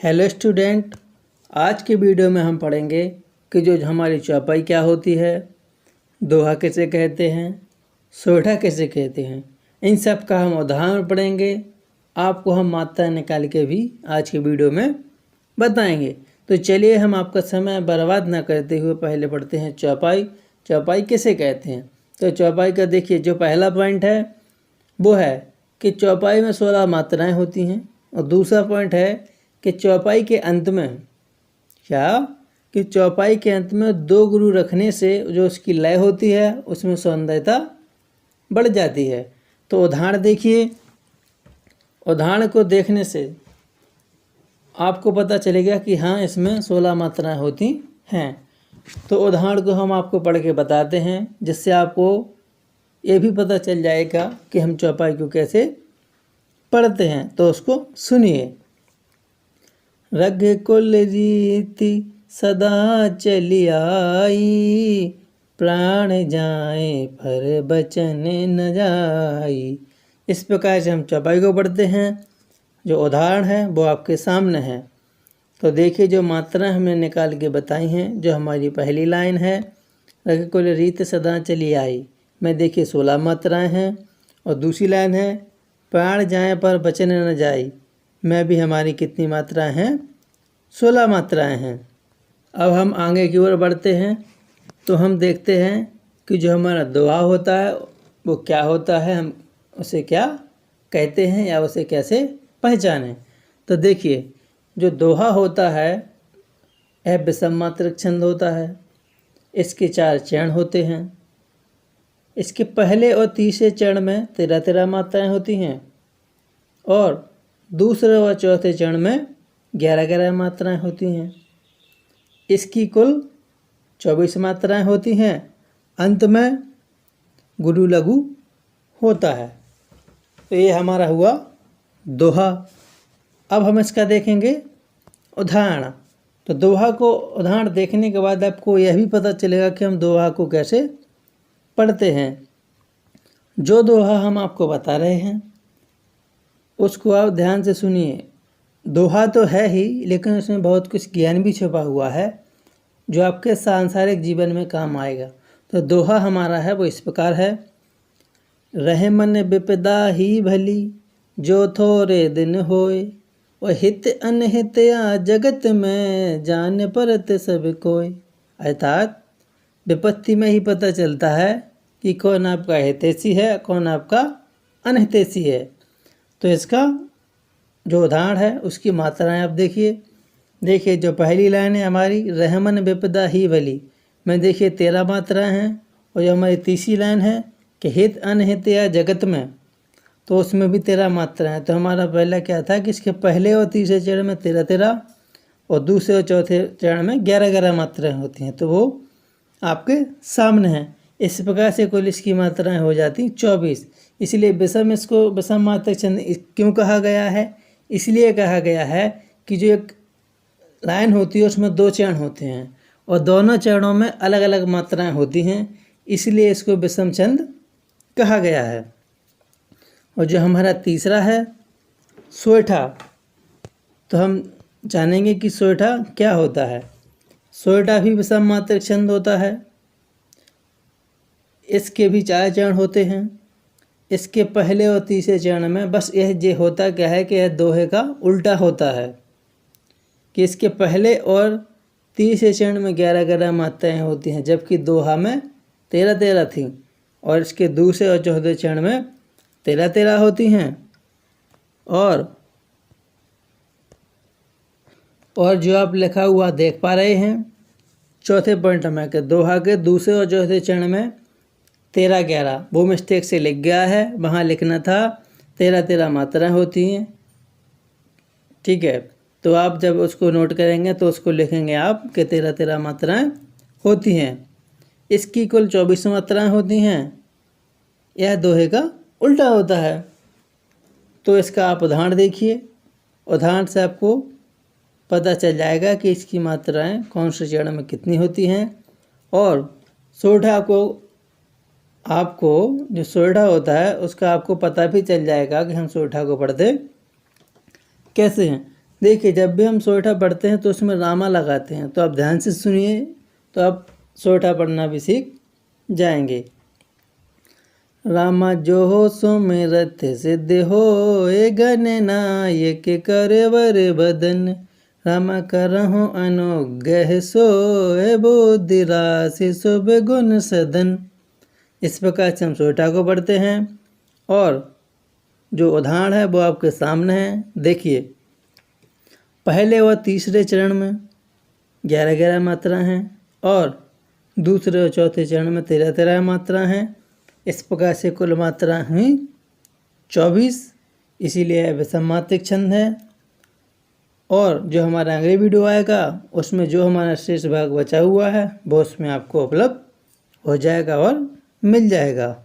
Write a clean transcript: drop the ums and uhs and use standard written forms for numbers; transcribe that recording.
Hello student, आज के video में हम पढ़ेंगे कि जो हमारी चौपाई क्या होती है, दोहा किसे कहते हैं, सोठा किसे कहते हैं। इन सब का हम उदाहरण पढ़ेंगे। आपको हम मात्रा निकाल के भी आज के वीडियो में बताएंगे। तो चलिए हम आपका समय बर्बाद ना करते हुए पहले पढ़ते हैं चौपाई। चौपाई किसे कहते हैं? तो चौपाई का देखिए, जो पहला पॉइंट है वो है कि चौपाई में 16 मात्राएं होती हैं। और दूसरा पॉइंट है कि चौपाई के अंत में कि चौपाई के अंत में 2 गुरु रखने से जो उसकी लय होती है उसमें सौंदर्यता बढ़ जाती है। तो उदाहरण देखिए, उदाहरण को देखने से आपको पता चलेगा कि हाँ, इसमें 16 मात्राएं होती हैं। तो उदाहरण को हम आपको पढ़ के बताते हैं, जिससे आपको ये भी पता चल जाएगा कि हम चौपाई को कैसे पढ़ते हैं। तो उसको सुनिए। रघुकुल रीति सदा चली आई, प्राण जाए पर बचन न जाई। इस प्रकार से हम चौपाई को पढ़ते हैं। जो उदाहरण है वो आपके सामने है। तो देखिए, जो मात्राएं हमने निकाल के बताई हैं। जो हमारी पहली लाइन है, रघुकुल रीति सदा चली आई, में देखिए 16 मात्राएं हैं। और दूसरी लाइन है, प्राण जाए पर बचन न जाई, में भी हमारी कितनी मात्राएं हैं? 16 मात्राएं हैं। अब हम आगे की ओर बढ़ते हैं तो हम देखते हैं कि जो हमारा दोहा होता है वो क्या होता है, हम उसे क्या कहते हैं या उसे कैसे पहचानें। तो देखिए, जो दोहा होता है यह विषम मात्रक छंद होता है। इसके 4 चरण होते हैं। इसके पहले और तीसरे चरण में 13 मात्राएं होती हैं और दूसरे और चौथे चरण में 11 मात्राएं होती हैं। इसकी कुल 24 मात्राएं होती हैं। अंत में गुरु लघु होता है। तो ये हमारा हुआ दोहा। अब हम इसका देखेंगे उदाहरण। तो दोहा को उदाहरण देखने के बाद आपको यह भी पता चलेगा कि हम दोहा को कैसे पढ़ते हैं। जो दोहा हम आपको बता रहे हैं उसको आप ध्यान से सुनिए। दोहा तो है ही, लेकिन उसमें बहुत कुछ ज्ञान भी छुपा हुआ है जो आपके सांसारिक जीवन में काम आएगा। तो दोहा हमारा है वो इस प्रकार है। रहे मन विपदा ही भली, जो थोरे दिन होए, और हित अनहित या जगत में, जान परत सब कोय। अर्थात विपत्ति में ही पता चलता है कि कौन आपका हितैषी है, कौन आपका अनहितैषी है। तो इसका जो उदाहरण है उसकी मात्राएं आप देखिए। जो पहली लाइन है हमारी, रहमन विपदा ही भली, में देखिए 13 मात्राएं हैं। और जो हमारी तीसरी लाइन है कि हित अनहित या जगत में, तो उसमें भी 13 मात्राएं हैं। तो हमारा पहला क्या था कि इसके पहले और तीसरे चरण में 13 और दूसरे और चौथे चरण में 11 मात्राएं होती हैं। तो वो आपके सामने हैं। इस प्रकार से कुल इसकी मात्राएं हो जाती 24। इसलिए विषम, इसको विषम मात्रक छंद क्यों कहा गया है? इसलिए कहा गया है कि जो एक लाइन होती है उसमें 2 चरण होते हैं और दोनों चरणों में अलग अलग मात्राएं होती हैं, इसलिए इसको विषम छंद कहा गया है। और जो हमारा तीसरा है सोठा, तो हम जानेंगे कि सोठा क्या होता है। सोठा भी विषम मात्रक छंद होता है। इसके भी 4 चरण होते हैं। इसके पहले और तीसरे चरण में बस यह जे होता क्या है कि यह दोहे का उल्टा होता है कि इसके पहले और तीसरे चरण में 11 मात्राएं होती हैं, जबकि दोहा में 13 थी। और इसके दूसरे और चौथे चरण में 13 होती हैं। और जो आप लिखा हुआ देख पा रहे हैं चौथे पॉइंट में कि दोहा के दूसरे और चौथे चरण में 13 वो मिस्टेक से लिख गया है। वहाँ लिखना था 13 मात्राएं होती हैं। ठीक है, तो आप जब उसको नोट करेंगे तो उसको लिखेंगे आप कि 13 मात्राएं होती हैं। इसकी कुल 24 मात्राएं होती हैं। यह दोहे का उल्टा होता है। तो इसका आप उदाहरण देखिए। उदाहरण से आपको पता चल जाएगा कि इसकी मात्राएं कौन से चरण में कितनी होती हैं। और सोठा को आपको जो सोठा होता है उसका आपको पता भी चल जाएगा कि हम सोठा को पढ़ते कैसे हैं। देखिए जब भी हम सोरठा पढ़ते हैं तो उसमें रामा लगाते हैं, तो आप ध्यान से सुनिए तो आप सोरठा पढ़ना भी सीख जाएंगे। रामा जो हो सुमिरत सिद्ध होए, गणनायक करवर बदन। रामा करहु अनुग्रह सोए, बुद्धि राशि शुभ गुण सदन। इस प्रकार से हम सोरठा को पढ़ते हैं और जो उदाहरण है वो आपके सामने है। देखिए पहले व तीसरे चरण में 11-11 मात्रा हैं और दूसरे और चौथे चरण में 13-13 मात्रा हैं। इस प्रकार से कुल मात्रा हुई 24, इसीलिए विषम मात्रिक छंद है। और जो हमारा अगले वीडियो आएगा उसमें जो हमारा शेष भाग बचा हुआ है वो उसमें आपको उपलब्ध हो जाएगा और मिल जाएगा।